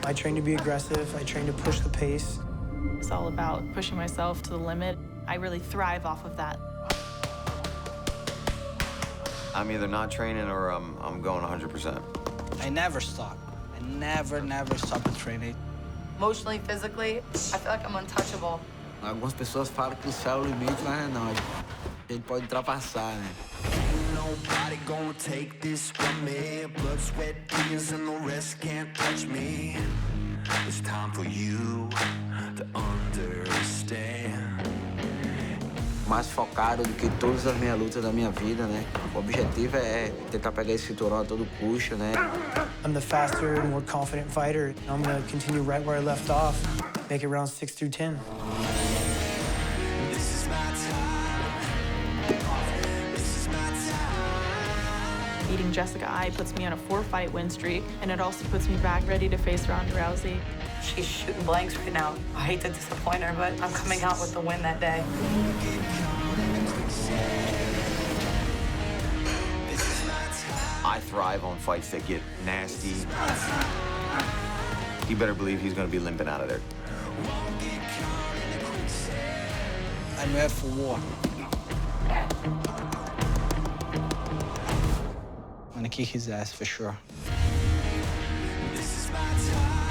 I train to be aggressive. I train to push the pace. It's all about pushing myself to the limit. I really thrive off of that. I'm either not training or I'm going 100%. I never stop. I never stop training. Emotionally, physically, I feel like I'm untouchable. Algumas pessoas falam que o céu é o limite, mas não. A gente pode ultrapassar, né? Nobody gonna take this from me. Blood, sweat, tears, and the rest can't touch me. It's time for you to understand. Mais focado do que todas as minhas lutas da minha vida, né? O objetivo é tentar pegar esse cinturão a todo custo, né? I'm the faster, more confident fighter. I'm gonna continue right where I left off, make it rounds 6 through 10. This is my time. This is my time. Beating Jessica Ai puts me on a 4-fight win streak, and it also puts me back ready to face Ronda Rousey. She's shooting blanks right now. I hate to disappoint her, but I'm coming out with the win that day. I thrive on fights that get nasty. You better believe he's going to be limping out of there. I'm ready for war. I'm gonna kick his ass for sure. This is my time.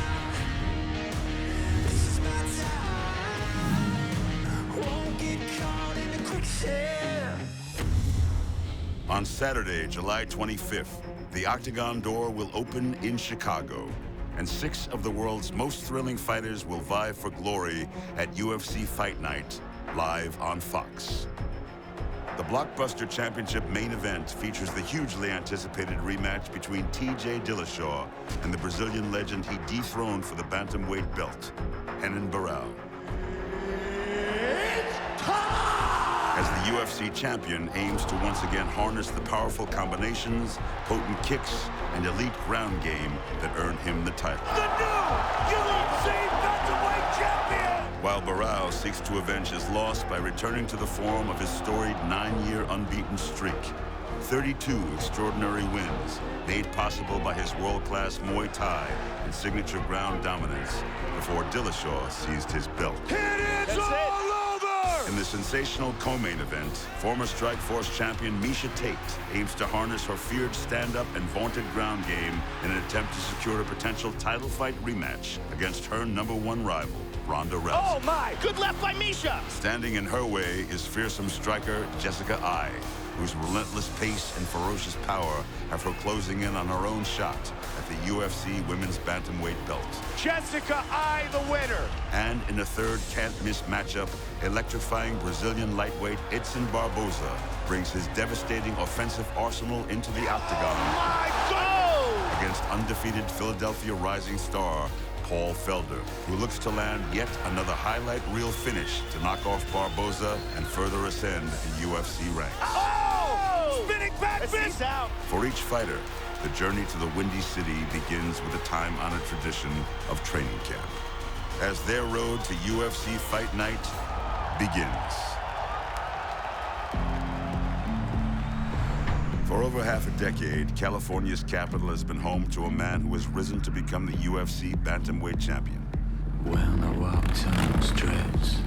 This is my time. Won't get caught in the quicksand. On Saturday, July 25th, the Octagon door will open in Chicago, and 6 of the world's most thrilling fighters will vie for glory at UFC Fight Night, live on Fox. The Blockbuster Championship main event features the hugely anticipated rematch between TJ Dillashaw and the Brazilian legend he dethroned for the bantamweight belt, Renan Barao. As the UFC champion aims to once again harness the powerful combinations, potent kicks, and elite ground game that earned him the title. The new UFC bantamweight champion! While Barao seeks to avenge his loss by returning to the form of his storied 9-year unbeaten streak. 32 extraordinary wins, made possible by his world-class Muay Thai and signature ground dominance before Dillashaw seized his belt. It is all over! In the sensational co-main event, former Strikeforce champion Miesha Tate aims to harness her feared stand-up and vaunted ground game in an attempt to secure a potential title fight rematch against her #1 rival, Ronda Rousey. Oh my, good left by Miesha! Standing in her way is fearsome striker Jessica Ai, whose relentless pace and ferocious power have her closing in on her own shot at the UFC Women's Bantamweight belt. Jessica Ai, the winner! And in a third can't-miss matchup, electrifying Brazilian lightweight Edson Barboza brings his devastating offensive arsenal into the octagon My God! against undefeated Philadelphia rising star Paul Felder, who looks to land yet another highlight reel finish to knock off Barboza and further ascend in UFC ranks. Oh! Spinning back fist! Out. For each fighter, the journey to the Windy City begins with a time-honored tradition of training camp, as their road to UFC Fight Night begins. For over half a decade, California's capital has been home to a man who has risen to become the UFC Bantamweight champion. When I walk down the streets,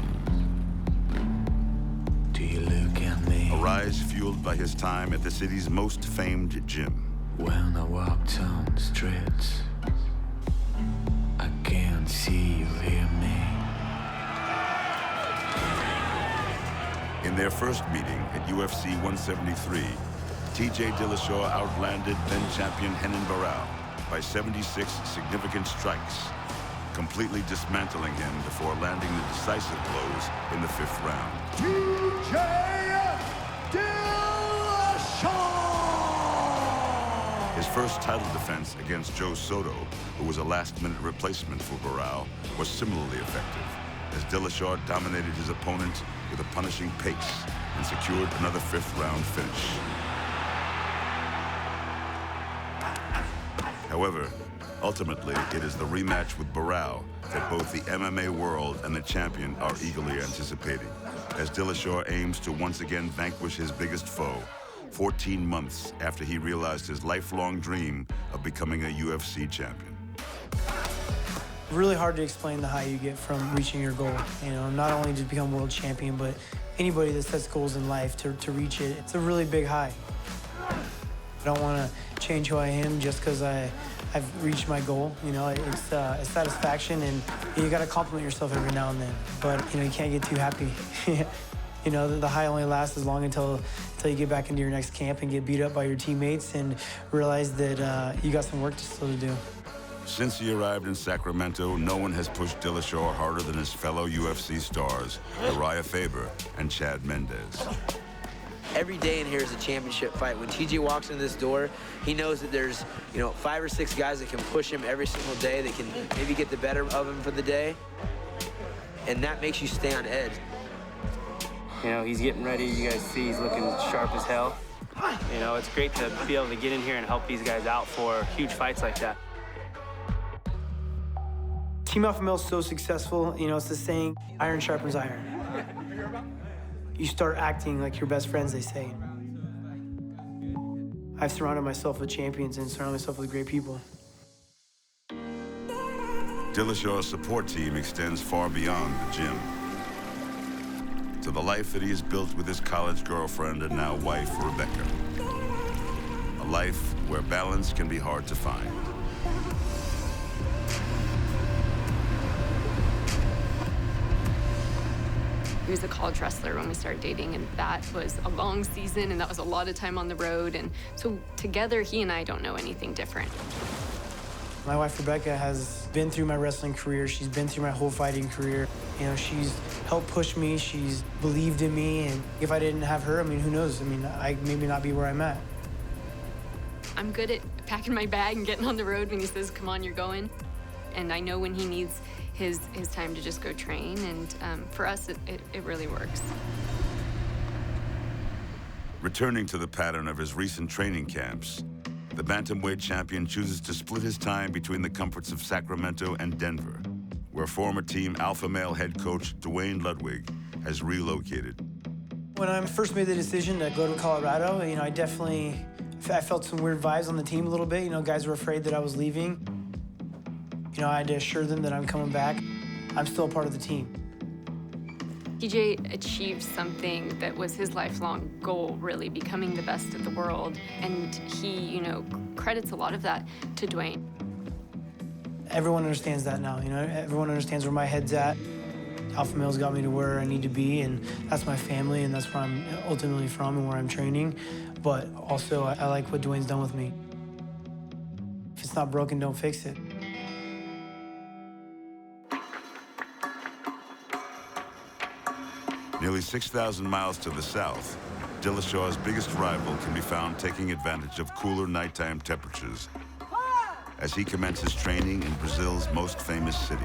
do you look at me? A rise fueled by his time at the city's most famed gym. When I walk down the streets, I can't see you hear me. In their first meeting at UFC 173, TJ Dillashaw outlanded then-champion Renan Barao by 76 significant strikes, completely dismantling him before landing the decisive blows in the 5th round. TJ Dillashaw! His first title defense against Joe Soto, who was a last-minute replacement for Barao, was similarly effective, as Dillashaw dominated his opponent with a punishing pace and secured another 5th round finish. However, ultimately, it is the rematch with Barao that both the MMA world and the champion are eagerly anticipating, as Dillashaw aims to once again vanquish his biggest foe, 14 months after he realized his lifelong dream of becoming a UFC champion. Really hard to explain the high you get from reaching your goal. You know, not only to become world champion, but anybody that sets goals in life to reach it, it's a really big high. I don't want to change who I am just because I've reached my goal. You know, it's a satisfaction, and you got to compliment yourself every now and then. But, you know, you can't get too happy. You know, the high only lasts as long until you get back into your next camp and get beat up by your teammates and realize that you got some work still to do. Since he arrived in Sacramento, no one has pushed Dillashaw harder than his fellow UFC stars, Uriah Faber and Chad Mendes. Every day in here is a championship fight. When TJ walks in this door, he knows that there's, you know, 5 or 6 guys that can push him every single day, that can maybe get the better of him for the day. And that makes you stay on edge. You know, he's getting ready. You guys see he's looking sharp as hell. You know, it's great to be able to get in here and help these guys out for huge fights like that. Team Alpha Male is so successful. You know, it's the saying, iron sharpens iron. You start acting like your best friends, they say. I've surrounded myself with champions and surrounded myself with great people. Dillashaw's support team extends far beyond the gym to the life that he has built with his college girlfriend and now wife, Rebecca. A life where balance can be hard to find. He was a college wrestler when we started dating, and that was a long season, and that was a lot of time on the road. And so together, he and I don't know anything different. My wife, Rebecca, has been through my wrestling career. She's been through my whole fighting career. You know, she's helped push me. She's believed in me. And if I didn't have her, I mean, who knows? I mean, I'd maybe not be where I'm at. I'm good at packing my bag and getting on the road when he says, come on, you're going. And I know when he needs his time to just go train, and for us, it really works. Returning to the pattern of his recent training camps, the bantamweight champion chooses to split his time between the comforts of Sacramento and Denver, where former Team Alpha Male head coach Dwayne Ludwig has relocated. When I first made the decision to go to Colorado, you know, I felt some weird vibes on the team a little bit. You know, guys were afraid that I was leaving. You know, I had to assure them that I'm coming back. I'm still a part of the team. TJ achieved something that was his lifelong goal, really, becoming the best of the world. And he, you know, credits a lot of that to Dwayne. Everyone understands that now, you know? Everyone understands where my head's at. Alpha Male's got me to where I need to be, and that's my family, and that's where I'm ultimately from and where I'm training. But also, I like what Dwayne's done with me. If it's not broken, don't fix it. Nearly 6,000 miles to the south, Dillashaw's biggest rival can be found taking advantage of cooler nighttime temperatures as he commences training in Brazil's most famous city.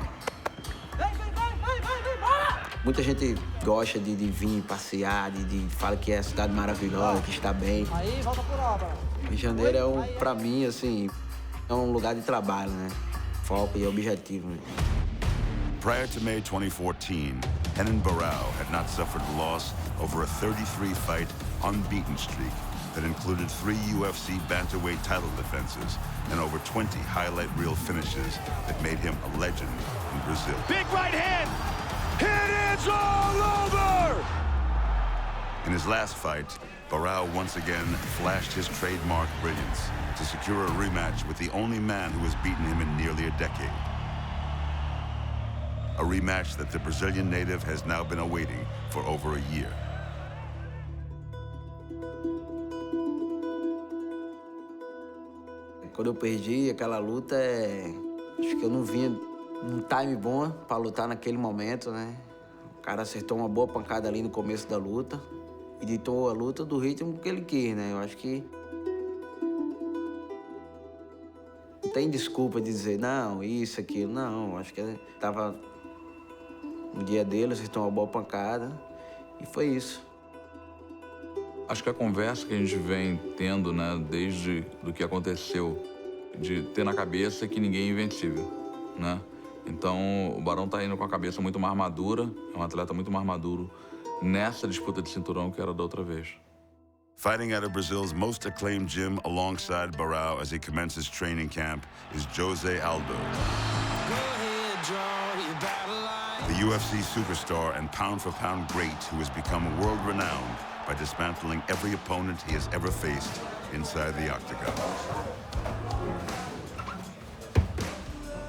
Muita gente gosta de vir passear, de fala que é a cidade maravilhosa, que está bem. Rio de Janeiro pra mim, assim, é lugar de trabalho, né? Foco e objetivo. Né? Prior to May 2014, Renan Barao had not suffered loss over a 33-fight unbeaten streak that included 3 UFC bantamweight title defenses and over 20 highlight reel finishes that made him a legend in Brazil. Big right hand! It is all over! In his last fight, Barao once again flashed his trademark brilliance to secure a rematch with the only man who has beaten him in nearly a decade. A rematch that the Brazilian native has now been awaiting for over a year. Quando eu perdi aquela luta, acho que eu não vinha num time bom para lutar naquele momento, né? O cara acertou uma boa pancada ali no começo da luta e ditou a luta do ritmo que ele quis, né? Eu acho que não tem desculpa de dizer, não, isso, aquilo, não. Acho que ele tava no dia dele, acertou uma boa pancada e foi isso. Acho que a conversa que a gente vem tendo, né, desde do que aconteceu, de ter na cabeça que ninguém é invencível, né? Então, o Barão tá indo com a cabeça muito mais madura, é um atleta muito mais maduro nessa disputa de cinturão que era da outra vez. Fighting out of Brazil's most acclaimed gym alongside Barao as he commences training camp is Jose Aldo. Go ahead, The UFC superstar and pound-for-pound great who has become world-renowned by dismantling every opponent he has ever faced inside the octagon.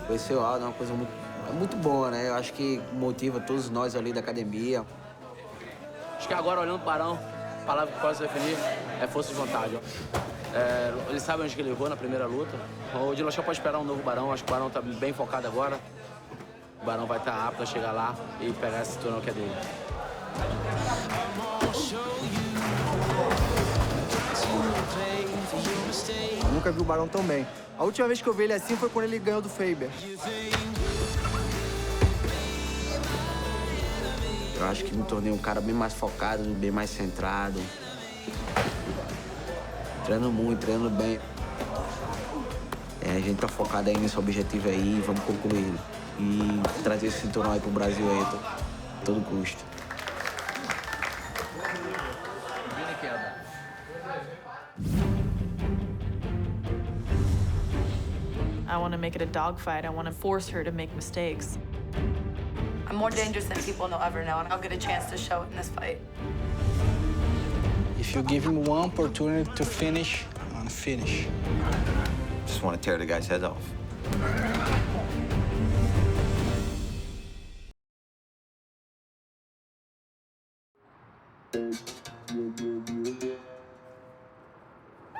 Esse round é uma coisa muito boa, né? Eu acho que motiva todos nós ali da academia. Acho que agora, olhando para o Barão, a palavra que posso definir é força de vontade. Ele sabe onde que ele errou na primeira luta. O Dillashaw pode esperar um novo Barão. Acho que o Barão está bem focado agora. O Barão vai estar apto a chegar lá e pegar esse cinturão que é dele. Eu nunca vi o Barão tão bem. A última vez que eu vi ele assim foi quando ele ganhou do Felder. Eu acho que me tornei um cara bem mais focado, bem mais centrado. Treino muito, treino bem. A gente tá focado aí nesse objetivo aí, vamos concluir. E trazer esse cinturão aí pro Brasil aí, a todo custo. I want to make it a dogfight. I want to force her to make mistakes. I'm more dangerous than people know ever know, and I'll get a chance to show it in this fight. If you give him one opportunity to finish, I'm gonna finish. Just want to tear the guy's head off.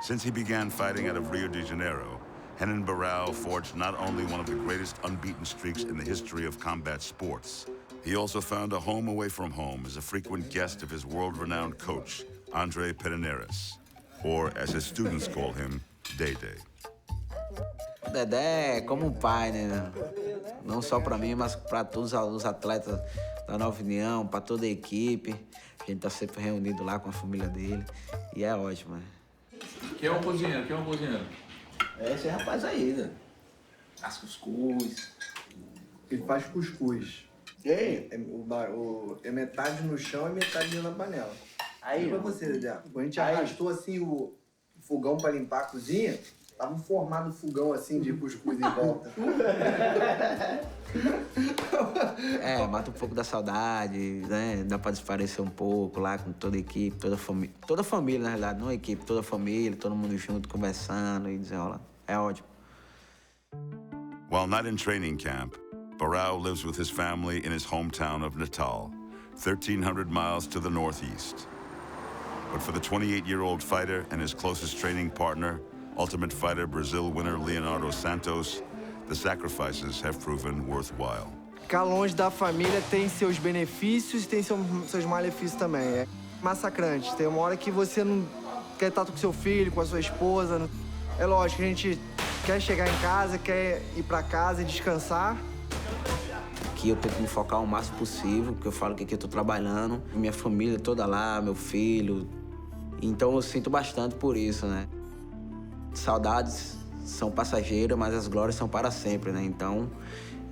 Since he began fighting out of Rio de Janeiro, Renan Barao forged not only one of the greatest unbeaten streaks in the history of combat sports, he also found a home away from home as a frequent guest of his world-renowned coach, Andre Pederneiras, or as his students call him, Tate. Dedé é como um pai, né? Não só para mim, mas para todos os atletas da Nova União, para toda a equipe. A gente tá sempre reunido lá com a família dele e é ótimo, né? Quem é um cozinheiro? Quem é um cozinheiro? É esse rapaz aí, né? As cuscuz. Ele faz cuscuz. É metade no chão e metade na panela. Aí, pra você, Dedé, quando a gente arrastou assim o fogão pra limpar a cozinha, tava formado fogão assim de cuscuz em volta. Mata um pouco da saudade, né? Dá pra desaparecer um pouco lá com toda a equipe, toda a família, na realidade, não a equipe, toda a família, todo mundo junto, conversando e desenrolando. É ótimo. While not in training camp, Barao lives with his family in his hometown of Natal, 1,300 miles to the northeast. But for the 28-year-old fighter and his closest training partner, Ultimate Fighter Brazil winner Leonardo Santos, the sacrifices have proven worthwhile. Ficar longe da família tem seus benefícios e tem seus malefícios também. É massacrante. Tem uma hora que você não quer estar com seu filho, com a sua esposa. É lógico, a gente quer chegar em casa, quer ir para casa e descansar. Aqui eu tento me focar o máximo possível, porque eu falo que aqui eu tô trabalhando. Minha família toda lá, meu filho. Então eu sinto bastante por isso, né? Saudades são passageiras, mas as glórias são para sempre, né? Então,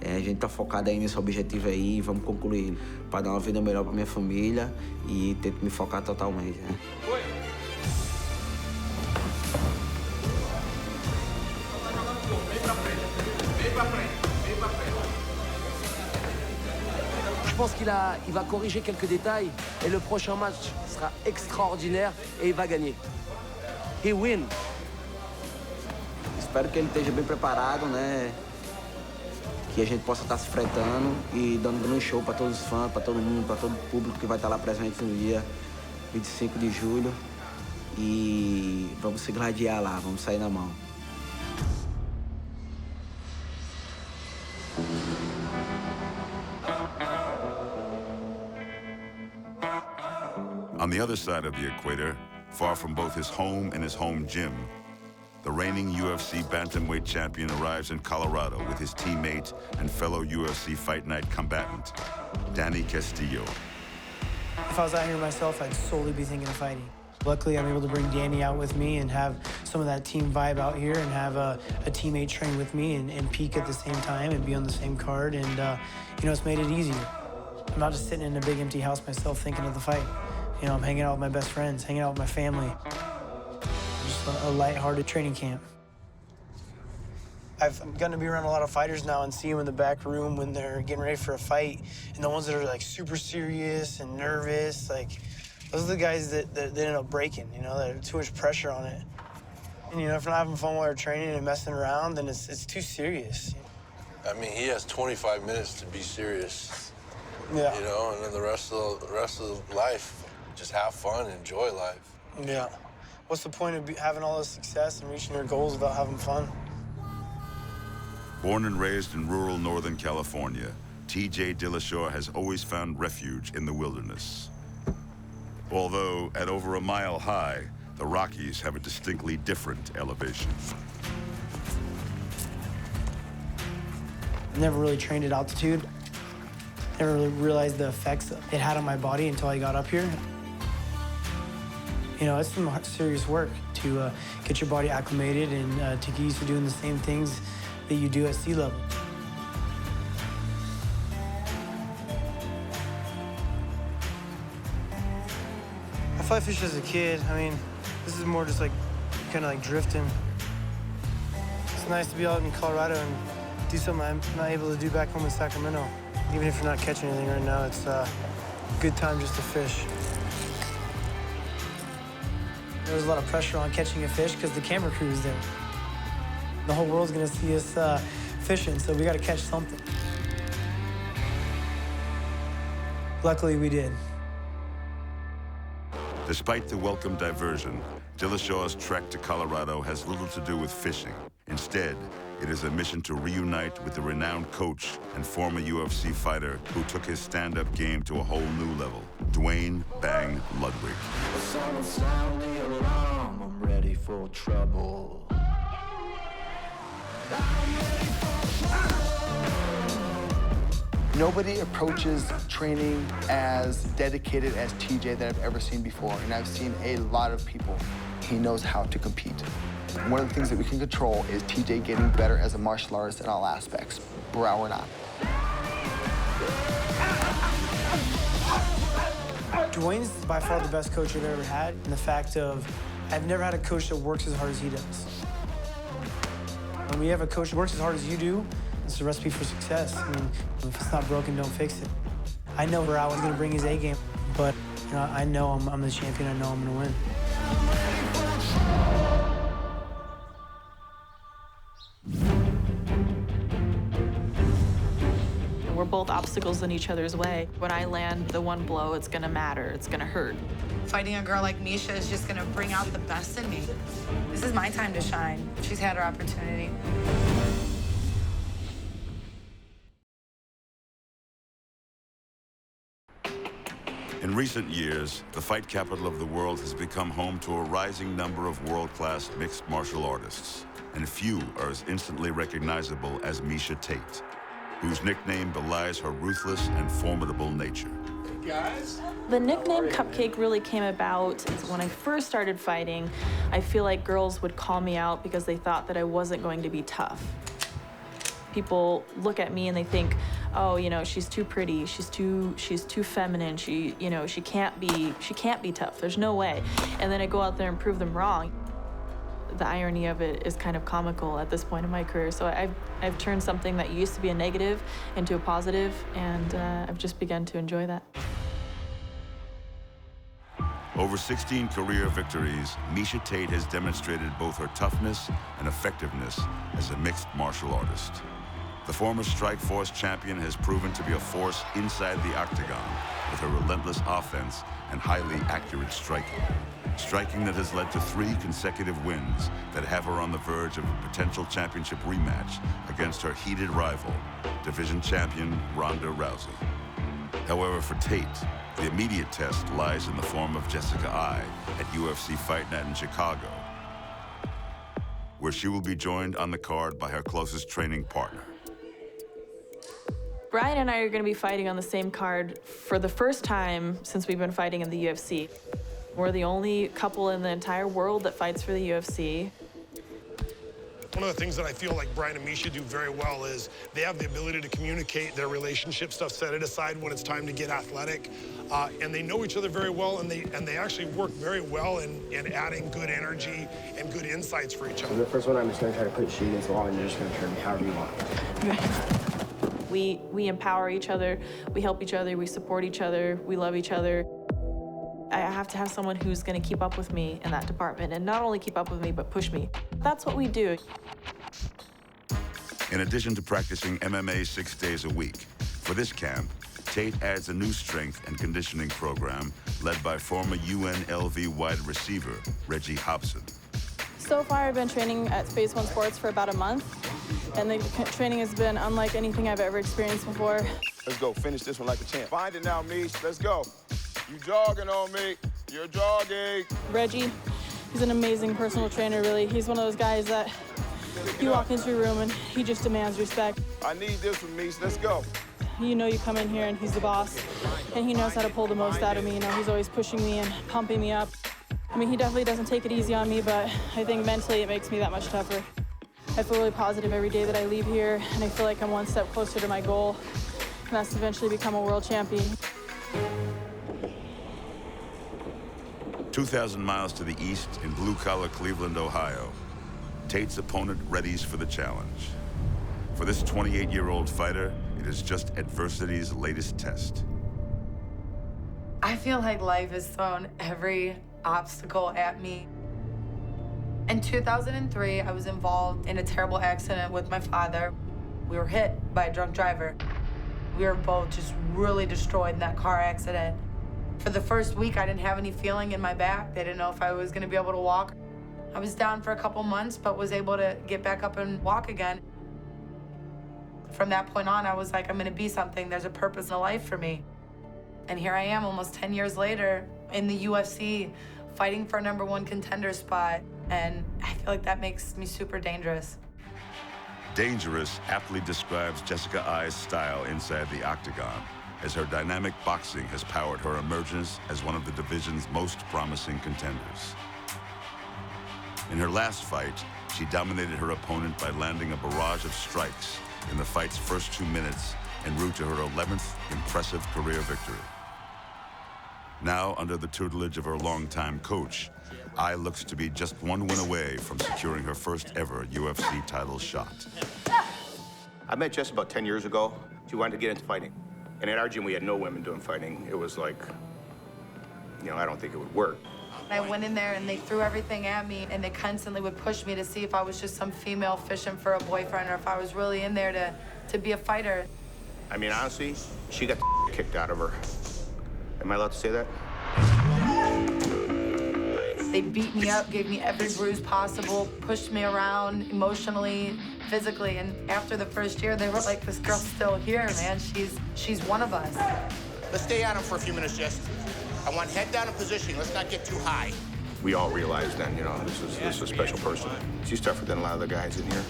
a gente tá focado aí nesse objetivo aí, vamos concluir para dar uma vida melhor para minha família e tento me focar totalmente, né? Je pense qu'il va corriger quelques détails et le prochain match sera extraordinaire et il va gagner. He win. Espero que ele esteja bem preparado, né? Que a gente possa estar se enfrentando e dando um grande show para todos os fãs, para todo mundo, para todo o público que vai estar lá presente no dia 25 de julho. E vamos se gladiar lá, vamos sair na mão. On the other side of the equator, far from both his home and his home gym, the reigning UFC bantamweight champion arrives in Colorado with his teammate and fellow UFC Fight Night combatant, Danny Castillo. If I was out here myself, I'd solely be thinking of fighting. Luckily, I'm able to bring Danny out with me and have some of that team vibe out here and have a teammate train with me and peak at the same time and be on the same card. And, you know, it's made it easier. I'm not just sitting in a big empty house myself thinking of the fight. You know, I'm hanging out with my best friends, hanging out with my family. Just a lighthearted training camp. I've gotten to be around a lot of fighters now and see them in the back room when they're getting ready for a fight. And the ones that are like super serious and nervous, like those are the guys that end up breaking, you know, that have too much pressure on it. And, you know, if you're not having fun while you're training and messing around, then it's too serious. I mean, he has 25 minutes to be serious. Yeah. You know, and then the rest of life, just have fun, enjoy life. Yeah. What's the point of having all this success and reaching your goals without having fun? Born and raised in rural Northern California, TJ Dillashaw has always found refuge in the wilderness. Although at over a mile high, the Rockies have a distinctly different elevation. I never really trained at altitude. Never really realized the effects it had on my body until I got up here. You know, it's some serious work to get your body acclimated and to get used to doing the same things that you do at sea level. I fly fish as a kid. I mean, this is more just like kind of like drifting. It's nice to be out in Colorado and do something I'm not able to do back home in Sacramento. Even if you're not catching anything right now, it's a good time just to fish. There was a lot of pressure on catching a fish because the camera crew is there. The whole world's gonna see us fishing, so we gotta catch something. Luckily, we did. Despite the welcome diversion, Dillashaw's trek to Colorado has little to do with fishing. Instead, it is a mission to reunite with the renowned coach and former UFC fighter who took his stand-up game to a whole new level, Dwayne Bang Ludwig. Someone sound the alarm, I'm ready for trouble. Nobody approaches training as dedicated as TJ that I've ever seen before, and I've seen a lot of people. He knows how to compete. One of the things that we can control is TJ getting better as a martial artist in all aspects, Barao or not. Dwayne's by far the best coach I've ever had, and the fact of I've never had a coach that works as hard as he does. When we have a coach that works as hard as you do, it's a recipe for success. I mean, if it's not broken, don't fix it. I know Barao is going to bring his A game, but you know, I know I'm the champion. I know I'm going to win. We're both obstacles in each other's way. When I land the one blow, it's gonna matter, it's gonna hurt. Fighting a girl like Miesha is just gonna bring out the best in me. This is my time to shine. She's had her opportunity. In recent years, the fight capital of the world has become home to a rising number of world-class mixed martial artists, and few are as instantly recognizable as Miesha Tate, whose nickname belies her ruthless and formidable nature. Guys? The nickname Cupcake really came about when I first started fighting. I feel like girls would call me out because they thought that I wasn't going to be tough. People look at me and they think, oh, you know, she's too pretty, she's too feminine, she can't be tough. There's no way. And then I go out there and prove them wrong. The irony of it is kind of comical at this point in my career. So I've turned something that used to be a negative into a positive, and I've just begun to enjoy that. Over 16 career victories, Miesha Tate has demonstrated both her toughness and effectiveness as a mixed martial artist. The former Strikeforce champion has proven to be a force inside the octagon with her relentless offense and highly accurate striking. Striking that has led to 3 consecutive wins that have her on the verge of a potential championship rematch against her heated rival, division champion Ronda Rousey. However, for Tate, the immediate test lies in the form of Jessica Eye at UFC Fight Night in Chicago, where she will be joined on the card by her closest training partner. Brian and I are going to be fighting on the same card for the first time since we've been fighting in the UFC. We're the only couple in the entire world that fights for the UFC. One of the things that I feel like Brian and Miesha do very well is they have the ability to communicate their relationship stuff, set it aside when it's time to get athletic. And they know each other very well, and they actually work very well in adding good energy and good insights for each other. So the first one, I'm just going to try to put you against the wall, and you're just going to turn me however you want. We empower each other, we help each other, we support each other, we love each other. I have to have someone who's going to keep up with me in that department, and not only keep up with me, but push me. That's what we do. In addition to practicing MMA 6 days a week, for this camp, Tate adds a new strength and conditioning program led by former UNLV wide receiver, Reggie Hobson. So far, I've been training at Space One Sports for about a month, and the training has been unlike anything I've ever experienced before. Let's go, finish this one like a champ. Find it now, Miesha, let's go. You jogging on me, you're jogging. Reggie, he's an amazing personal trainer, really. He's one of those guys that you walk into a room and he just demands respect. I need this one, Miesha, let's go. You know you come in here and he's the boss, and he knows how to pull the most out of me. You know, he's always pushing me and pumping me up. I mean, he definitely doesn't take it easy on me, but I think mentally it makes me that much tougher. I feel really positive every day that I leave here, and I feel like I'm one step closer to my goal, and that's to eventually become a world champion. 2,000 miles to the east in blue-collar Cleveland, Ohio, Tate's opponent readies for the challenge. For this 28-year-old fighter, it is just adversity's latest test. I feel like life has thrown every obstacle at me. In 2003, I was involved in a terrible accident with my father. We were hit by a drunk driver. We were both just really destroyed in that car accident. For the first week, I didn't have any feeling in my back. They didn't know if I was gonna be able to walk. I was down for a couple months, but was able to get back up and walk again. From that point on, I was like, I'm gonna be something. There's a purpose in life for me. And here I am almost 10 years later in the UFC, fighting for a #1 contender spot. And I feel like that makes me super dangerous. Dangerous aptly describes Jessica Ai's style inside the octagon, as her dynamic boxing has powered her emergence as one of the division's most promising contenders. In her last fight, she dominated her opponent by landing a barrage of strikes in the fight's first 2 minutes en route to her 11th impressive career victory. Now, under the tutelage of her longtime coach, Ai looks to be just one win away from securing her first ever UFC title shot. I met Jess about 10 years ago. She wanted to get into fighting. And at our gym, we had no women doing fighting. It was like, you know, I don't think it would work. I went in there and they threw everything at me, and they constantly would push me to see if I was just some female fishing for a boyfriend or if I was really in there to be a fighter. I mean, honestly, she got the kicked out of her. Am I allowed to say that? They beat me up, gave me every bruise possible, pushed me around emotionally, physically, and after the first year, they were like, this girl's still here, man. She's one of us. Let's stay on him for a few minutes, Jess. I want head down in position. Let's not get too high. We all realized then, you know, this is a special person. She's tougher than a lot of the guys in here.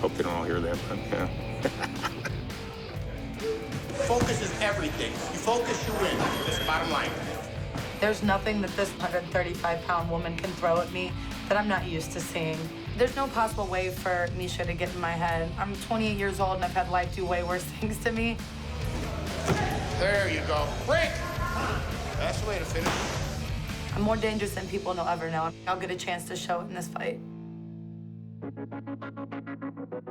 Hope they don't all hear that, but yeah. Focus is everything. You focus, you win. That's the bottom line. There's nothing that this 135-pound woman can throw at me that I'm not used to seeing. There's no possible way for Miesha to get in my head. I'm 28 years old and I've had life do way worse things to me. There you go. Break! That's the way to finish. I'm more dangerous than people will ever know. I'll get a chance to show it in this fight.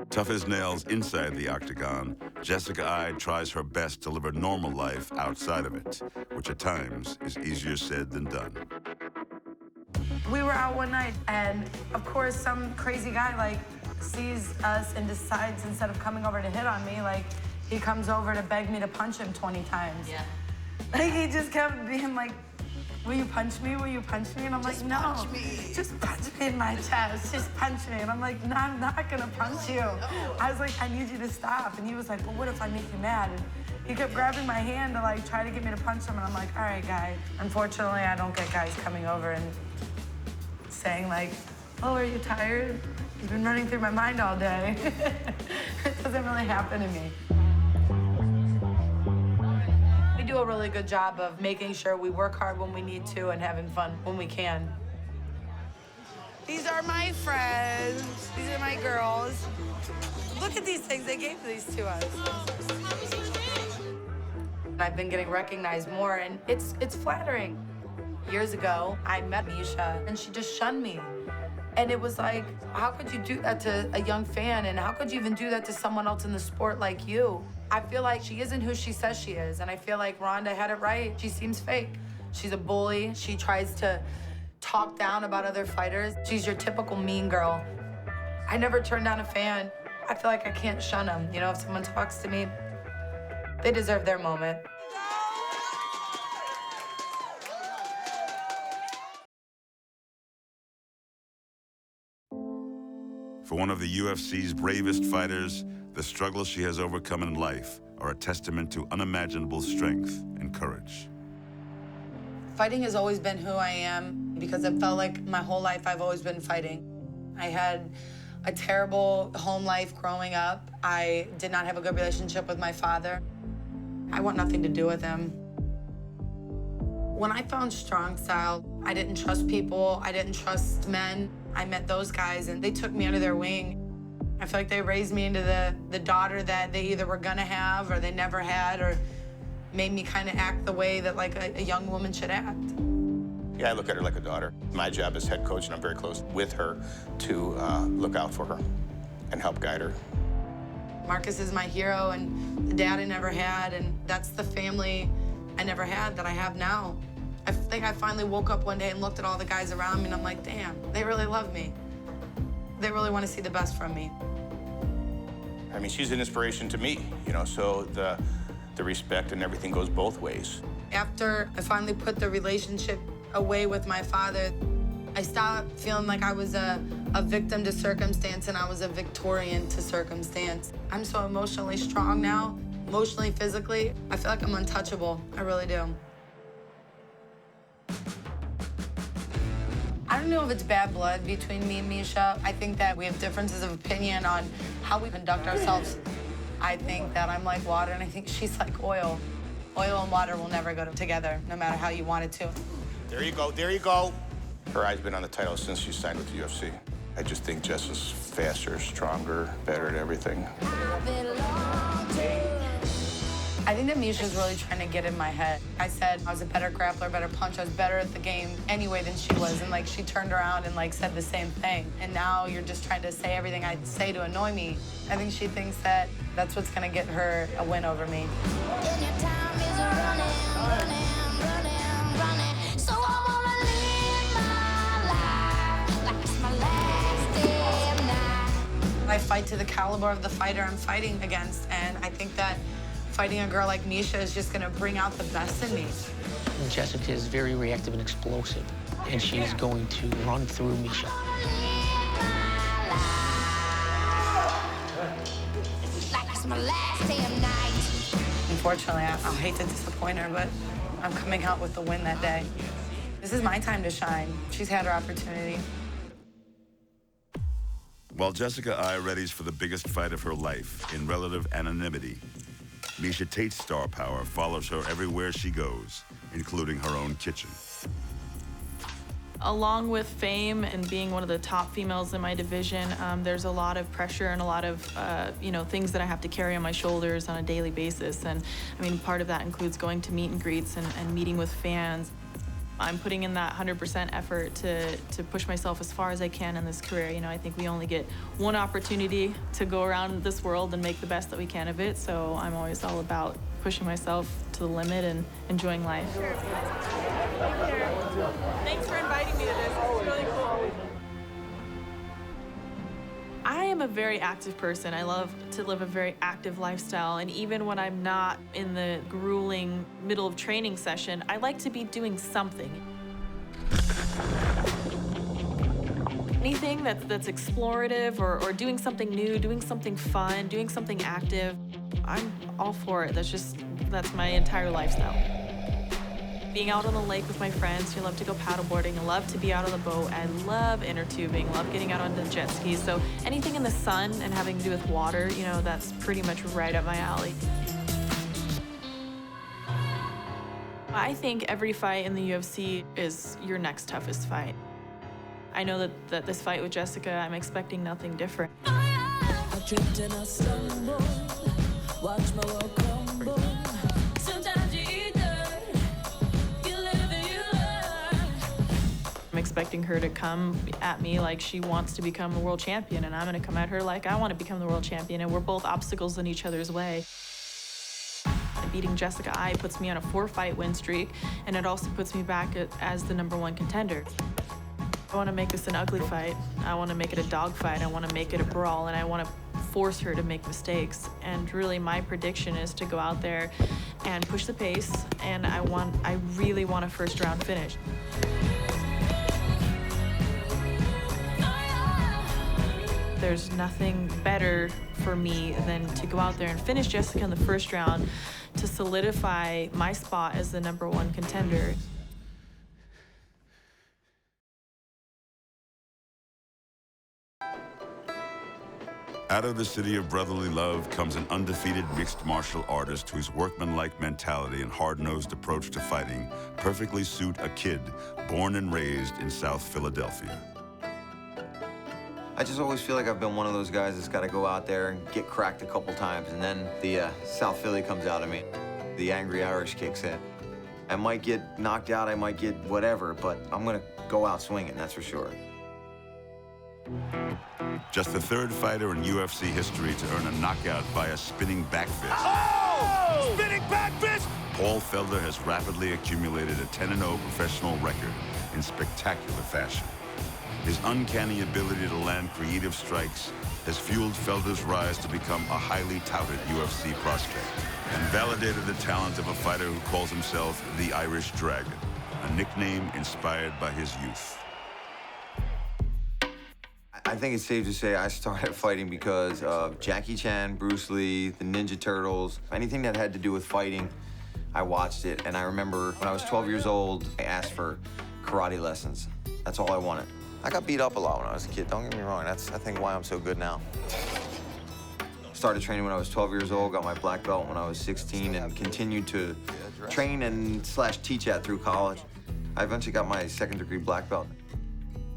Tough as nails inside the octagon, Jessica Ai tries her best to live a normal life outside of it, which at times is easier said than done. We were out one night, and of course, some crazy guy like sees us and decides instead of coming over to hit on me, like he comes over to beg me to punch him 20 times. Yeah. Like he just kept being like, will you punch me? Will you punch me? And I'm like, no, just punch me in my chest. Just punch me. And I'm like, no, I'm not gonna punch you. I was like, I need you to stop. And he was like, well, what if I make you mad? And he kept grabbing my hand to like try to get me to punch him. And I'm like, all right, guy. Unfortunately, I don't get guys coming over and saying like, oh, are you tired? You've been running through my mind all day. It doesn't really happen to me. We do a really good job of making sure we work hard when we need to and having fun when we can. These are my friends. These are my girls. Look at these things. They gave these to us. I've been getting recognized more, and it's flattering. Years ago, I met Miesha, and she just shunned me. And it was like, how could you do that to a young fan? And how could you even do that to someone else in the sport like you? I feel like she isn't who she says she is. And I feel like Rhonda had it right. She seems fake. She's a bully. She tries to talk down about other fighters. She's your typical mean girl. I never turn down a fan. I feel like I can't shun them. You know, if someone talks to me, they deserve their moment. For one of the UFC's bravest fighters, the struggles she has overcome in life are a testament to unimaginable strength and courage. Fighting has always been who I am because it felt like my whole life I've always been fighting. I had a terrible home life growing up. I did not have a good relationship with my father. I want nothing to do with him. When I found strong style, I didn't trust people. I didn't trust men. I met those guys and they took me under their wing. I feel like they raised me into the daughter that they either were gonna have or they never had, or made me kind of act the way that like a young woman should act. Yeah, I look at her like a daughter. My job as head coach, and I'm very close with her to look out for her and help guide her. Marcus is my hero and the dad I never had, and that's the family I never had that I have now. I think I finally woke up one day and looked at all the guys around me and I'm like, damn, they really love me. They really want to see the best from me. I mean, she's an inspiration to me, you know, so the respect and everything goes both ways. After I finally put the relationship away with my father, I stopped feeling like I was a victim to circumstance and I was a Victorian to circumstance. I'm so emotionally strong now, emotionally, physically. I feel like I'm untouchable. I really do. I don't know if it's bad blood between me and Miesha. I think that we have differences of opinion on how we conduct ourselves. I think that I'm like water, and I think she's like oil. Oil and water will never go together, no matter how you want it to. There you go, there you go. Her eye's been on the title since she signed with the UFC. I just think Jess is faster, stronger, better at everything. I think that Miesha's really trying to get in my head. I said I was a better grappler, better puncher, I was better at the game anyway than she was, and like she turned around and like said the same thing. And now you're just trying to say everything I say to annoy me. I think she thinks that that's what's gonna get her a win over me. I fight to the caliber of the fighter I'm fighting against, and I think that fighting a girl like Miesha is just gonna bring out the best in me. Jessica is very reactive and explosive, and she's going to run through Miesha. Unfortunately, I'll hate to disappoint her, but I'm coming out with the win that day. This is my time to shine. She's had her opportunity. While Jessica I readies for the biggest fight of her life in relative anonymity, Miesha Tate's star power follows her everywhere she goes, including her own kitchen. Along with fame and being one of the top females in my division, there's a lot of pressure and a lot of things that I have to carry on my shoulders on a daily basis. And I mean, part of that includes going to meet and greets and meeting with fans. I'm putting in that 100% effort to push myself as far as I can in this career. You know, I think we only get one opportunity to go around this world and make the best that we can of it. So I'm always all about pushing myself to the limit and enjoying life. Thanks for inviting me to this. It's really cool. I am a very active person. I love to live a very active lifestyle, and even when I'm not in the grueling middle of training session, I like to be doing something. Anything that's explorative or doing something new, doing something fun, doing something active, I'm all for it. That's my entire lifestyle. Being out on the lake with my friends who love to go paddleboarding, I love to be out on the boat, I love inner tubing, love getting out on the jet skis. So anything in the sun and having to do with water, you know, that's pretty much right up my alley. I think every fight in the UFC is your next toughest fight. I know that this fight with Jessica, I'm expecting nothing different. I tripped and I stumbled. Watch my world crumble. Sometimes you eat dirt. You live and you learn. I'm expecting her to come at me like she wants to become a world champion, and I'm gonna come at her like I want to become the world champion, and we're both obstacles in each other's way. Beating Jessica I puts me on a 4-fight win streak, and it also puts me back as the #1 contender. I want to make this an ugly fight. I want to make it a dog fight. I want to make it a brawl, and I want to force her to make mistakes. And really, my prediction is to go out there and push the pace, and I really want a first-round finish. There's nothing better for me than to go out there and finish Jessica in the first round to solidify my spot as the #1 contender. Out of the city of brotherly love comes an undefeated mixed martial artist whose workmanlike mentality and hard-nosed approach to fighting perfectly suit a kid born and raised in South Philadelphia. I just always feel like I've been one of those guys that's got to go out there and get cracked a couple times, and then the South Philly comes out of me. The angry Irish kicks in. I might get knocked out, I might get whatever, but I'm going to go out swinging, that's for sure. Just the 3rd fighter in UFC history to earn a knockout via spinning back fist. Oh! Spinning back fist! Paul Felder has rapidly accumulated a 10-0 professional record in spectacular fashion. His uncanny ability to land creative strikes has fueled Felder's rise to become a highly touted UFC prospect and validated the talent of a fighter who calls himself the Irish Dragon, a nickname inspired by his youth. I think it's safe to say I started fighting because of Jackie Chan, Bruce Lee, the Ninja Turtles. Anything that had to do with fighting, I watched it. And I remember when I was 12 years old, I asked for karate lessons. That's all I wanted. I got beat up a lot when I was a kid, don't get me wrong. That's, I think, why I'm so good now. Started training when I was 12 years old, got my black belt when I was 16, and continued to train and / teach at through college. I eventually got my 2nd-degree black belt.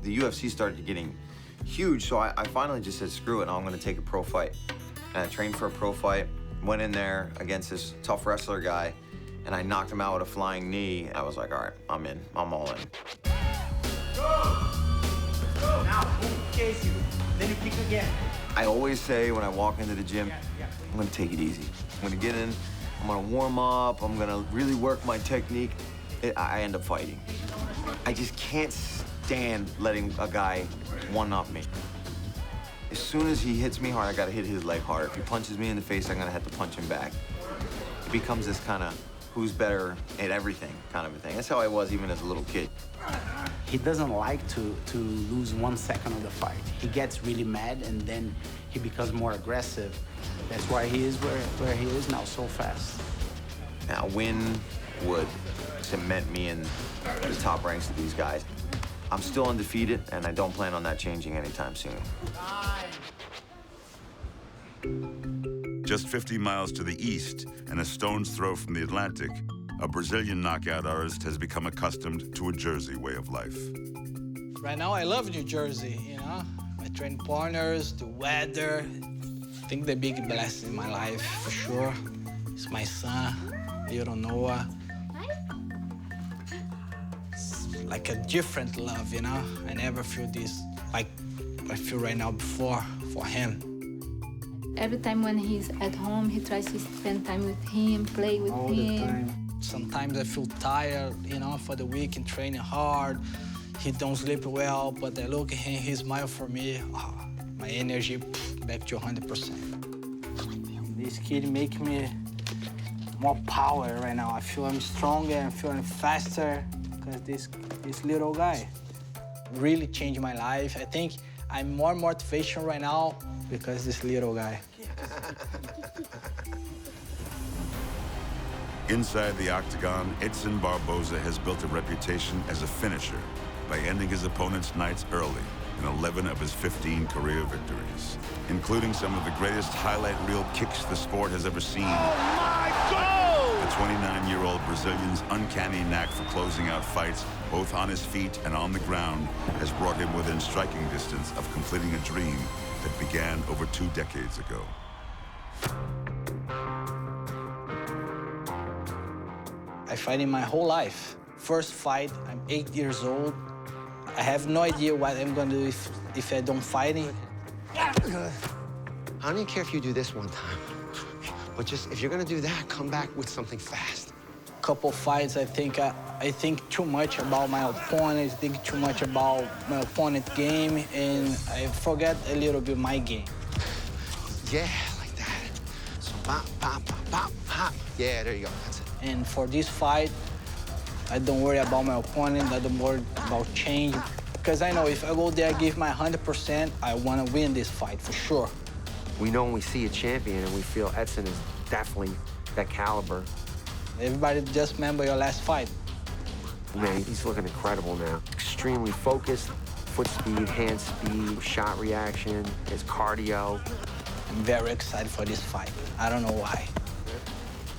The UFC started getting huge, so I finally just said, screw it, I'm gonna take a pro fight. And I trained for a pro fight, went in there against this tough wrestler guy, and I knocked him out with a flying knee. I was like, all right, I'm in, I'm all in. Go! Now, boom, chase you. Then you kick again. I always say when I walk into the gym, I'm gonna take it easy. I'm gonna get in, I'm gonna warm up, I'm gonna really work my technique. I end up fighting. I just can't stand letting a guy one-up me. As soon as he hits me hard, I gotta hit his leg hard. If he punches me in the face, I'm gonna have to punch him back. It becomes this kind of who's better at everything kind of a thing. That's how I was even as a little kid. He doesn't like to lose 1 second of the fight. He gets really mad and then he becomes more aggressive. That's why he is where he is now so fast. Now, a win would cement me in the top ranks of these guys. I'm still undefeated, and I don't plan on that changing anytime soon. Just 50 miles to the east and a stone's throw from the Atlantic, a Brazilian knockout artist has become accustomed to a Jersey way of life. Right now, I love New Jersey, you know? My training partners, the weather. I think the big blessing in my life, for sure, is my son, little Noah. It's like a different love, you know? I never feel this like I feel right now before for him. Every time when he's at home, he tries to spend time with him, play with him. All the time. Sometimes I feel tired, you know, for the week and training hard. He don't sleep well, but I look at him, he smile for me. Oh, my energy back to 100%. This kid make me more power right now. I feel I'm stronger, I'm feeling faster because this little guy really changed my life. I think I'm more motivation right now because this little guy. Inside the octagon, Edson Barboza has built a reputation as a finisher by ending his opponent's nights early in 11 of his 15 career victories, including some of the greatest highlight reel kicks the sport has ever seen. Oh my God! The 29-year-old Brazilian's uncanny knack for closing out fights, both on his feet and on the ground, has brought him within striking distance of completing a dream that began over 2 decades ago. I fighting my whole life. First fight, I'm 8 years old. I have no idea what I'm gonna do if I don't fighting. I don't even care if you do this one time. But just, if you're gonna do that, come back with something fast. Couple fights, I think too much about my opponent, I think too much about my opponent's game, and I forget a little bit my game. Yeah, like that. So pop, pop, pop, pop, pop. Yeah, there you go, that's it. And for this fight, I don't worry about my opponent, I don't worry about change, because I know if I go there, give my 100%, I want to win this fight for sure. We know when we see a champion and we feel Edson is definitely that caliber. Everybody just remember your last fight. Man, he's looking incredible now. Extremely focused, foot speed, hand speed, shot reaction, his cardio. I'm very excited for this fight. I don't know why.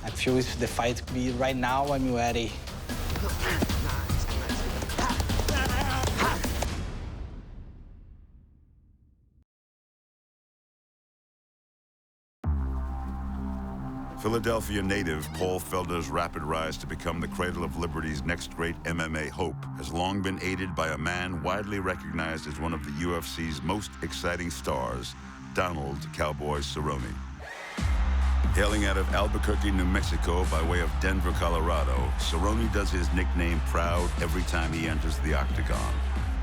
I feel if the fight be right now, I'm ready. Philadelphia native Paul Felder's rapid rise to become the cradle of liberty's next great MMA hope has long been aided by a man widely recognized as one of the UFC's most exciting stars, Donald Cowboy Cerrone. Hailing out of Albuquerque, New Mexico by way of Denver, Colorado, Cerrone does his nickname proud every time he enters the octagon,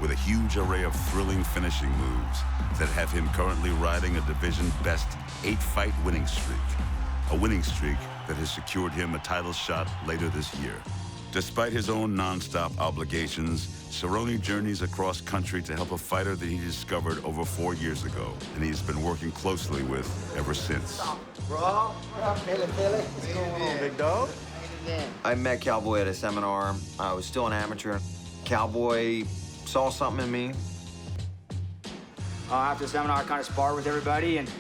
with a huge array of thrilling finishing moves that have him currently riding a division-best 8-fight winning streak. A winning streak that has secured him a title shot later this year. Despite his own non-stop obligations, Cerrone journeys across country to help a fighter that he discovered over 4 years ago, and he's been working closely with ever since. Bro, what's going on, big dog? I met Cowboy at a seminar. I was still an amateur. Cowboy saw something in me. After the seminar, I kind of sparred with everybody, and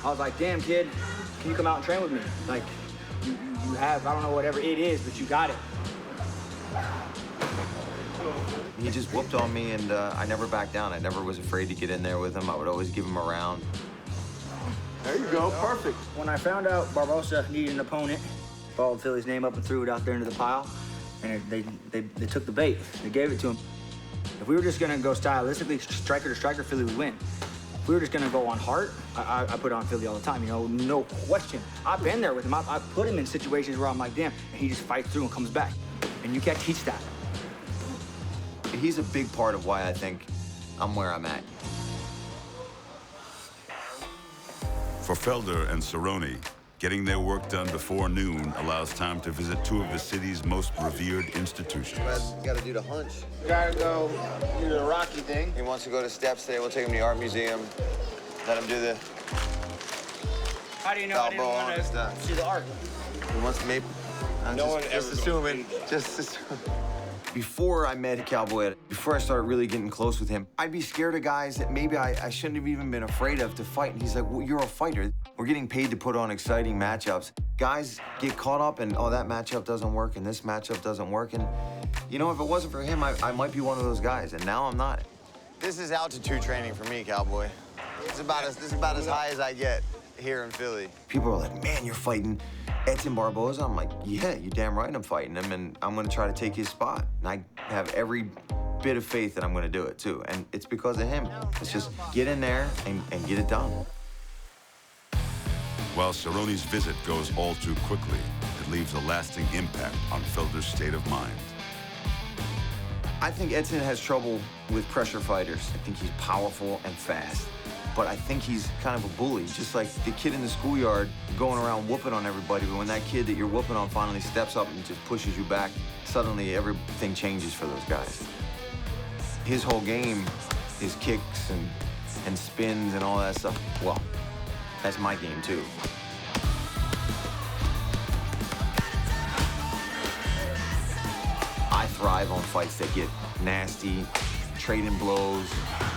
I was like, damn, kid, can you come out and train with me? Like, you have, I don't know, whatever it is, but you got it. He just whooped on me, and I never backed down. I never was afraid to get in there with him. I would always give him a round. There you go, perfect. When I found out Barboza needed an opponent, followed Philly's name up and threw it out there into the pile, and they took the bait. They gave it to him. If we were just gonna go stylistically, striker to striker, Philly would win. If we were just gonna go on heart, I put on Philly all the time, you know, no question. I've been there with him. I put him in situations where I'm like, damn, and he just fights through and comes back. And you can't teach that. He's a big part of why I think I'm where I'm at. For Felder and Cerrone, getting their work done before noon allows time to visit 2 of the city's most revered institutions. You gotta do the hunch. You gotta go do the Rocky thing. He wants to go to Steps today. We'll take him to the art museum. Let him do the How do you know I didn't want to see the art? He wants to maybe. I'm just assuming. Before I met Cowboy, before I started really getting close with him, I'd be scared of guys that maybe I shouldn't have even been afraid of to fight. And he's like, well, you're a fighter. We're getting paid to put on exciting matchups. Guys get caught up in, oh, that matchup doesn't work and this matchup doesn't work. And, you know, if it wasn't for him, I might be one of those guys. And now I'm not. This is altitude training for me, Cowboy. This is about as high as I get here in Philly. People are like, man, you're fighting Edson Barboza. I'm like, yeah, you're damn right I'm fighting him, and I'm gonna try to take his spot. And I have every bit of faith that I'm gonna do it too. And it's because of him. It's just get in there and get it done. While Cerrone's visit goes all too quickly, it leaves a lasting impact on Felder's state of mind. I think Edson has trouble with pressure fighters. I think he's powerful and fast. But I think he's kind of a bully, just like the kid in the schoolyard going around whooping on everybody. But when that kid that you're whooping on finally steps up and just pushes you back, suddenly everything changes for those guys. His whole game is kicks and spins and all that stuff. Well, that's my game too. I thrive on fights that get nasty, trading blows,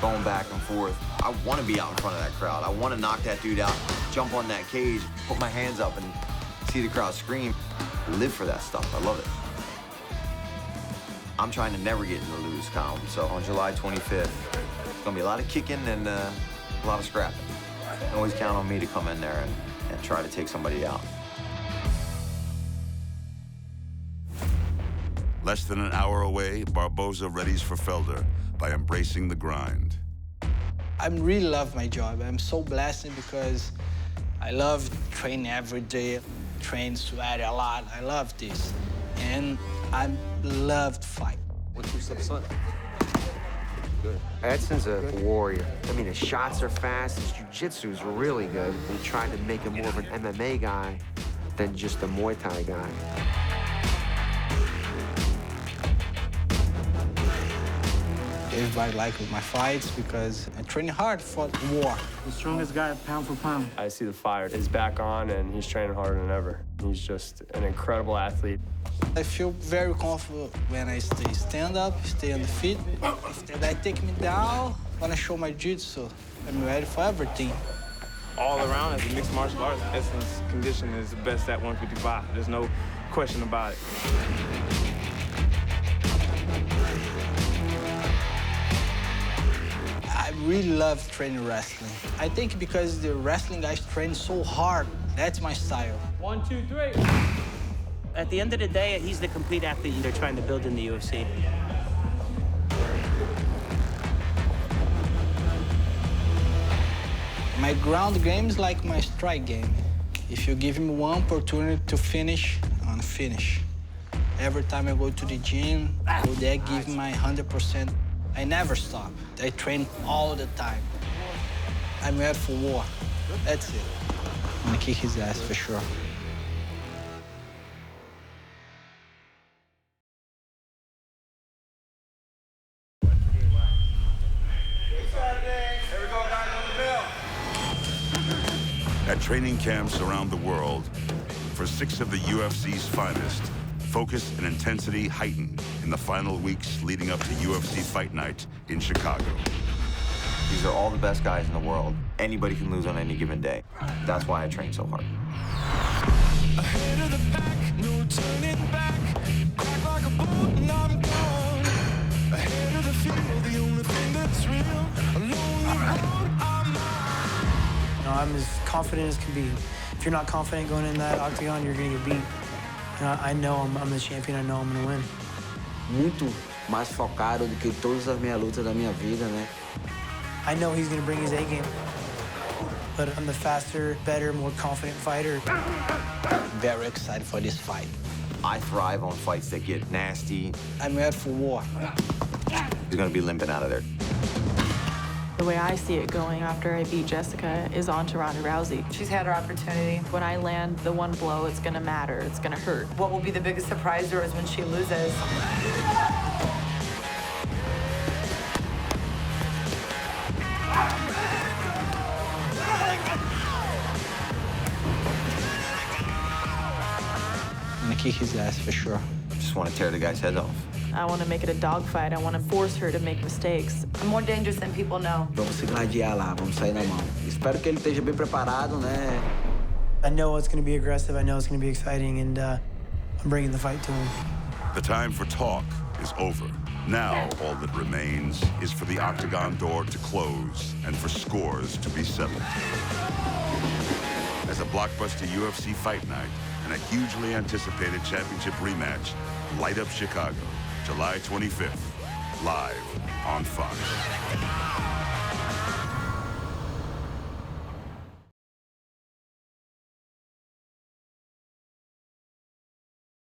going back and forth. I want to be out in front of that crowd. I want to knock that dude out, jump on that cage, put my hands up and see the crowd scream. live for that stuff. I love it. I'm trying to never get in the lose column. So on July 25th, there's gonna be a lot of kicking and a lot of scrapping. Always count on me to come in there and try to take somebody out. Less than an hour away, Barboza readies for Felder by embracing the grind. I really love my job. I'm so blessed because I love training every day, train, sweat a lot. I love this. And I love to fight. 1-2 steps on. Good. Edson's a warrior. I mean, his shots are fast, his jiu-jitsu is really good. We tried to make him more of an MMA guy than just a Muay Thai guy. Everybody likes my fights because I train hard for war. The strongest guy, pound for pound. I see the fire is back on, and he's training harder than ever. He's just an incredible athlete. I feel very comfortable when I stand up, stay on the feet. If they take me down, when I show my jiu-jitsu, I'm ready for everything. All around, as a mixed martial arts, Edson's condition is the best at 155. There's no question about it. I really love training wrestling. I think because the wrestling guys train so hard, that's my style. 1, 2, 3. At the end of the day, he's the complete athlete they're trying to build in the UFC. My ground game is like my strike game. If you give me one opportunity to finish, I'm gonna finish. Every time I go to the gym, I go there, give my 100%. I never stop. I train all the time. I'm ready for war. That's it. I'm gonna kick his ass for sure. At training camps around the world, for 6 of the UFC's finest, focus and intensity heightened in the final weeks leading up to UFC Fight Night in Chicago. These are all the best guys in the world. Anybody can lose on any given day. That's why I train so hard. Ahead of the pack, no turning back. Crack like a bolt and I'm gone. Ahead of the field, the only thing that's real. A lonely road, I'm I'm as confident as can be. If you're not confident going in that octagon, you're gonna get beat. I know I'm the champion. I know I'm gonna win. Muito mais focado do que todas as minhas lutas da minha vida, né? I know he's gonna bring his A game, but I'm the faster, better, more confident fighter. Very excited for this fight. I thrive on fights that get nasty. I'm ready for war. He's gonna be limping out of there. The way I see it going after I beat Jessica is on to Ronda Rousey. She's had her opportunity. When I land the one blow, it's gonna matter, it's gonna hurt. What will be the biggest surprise to her is when she loses. I'm gonna kick his ass for sure. Just want to tear the guy's head off. I want to make it a dogfight. I want to force her to make mistakes. I'm more dangerous than people know. Vamos se gladiar lá, vamos sair na mão. Espero que ele esteja bem preparado, né? I know it's gonna be aggressive. I know it's gonna be exciting, and I'm bringing the fight to him. The time for talk is over. Now, all that remains is for the octagon door to close and for scores to be settled. As a blockbuster UFC Fight Night and a hugely anticipated championship rematch light up Chicago, July 25th, live on Fox.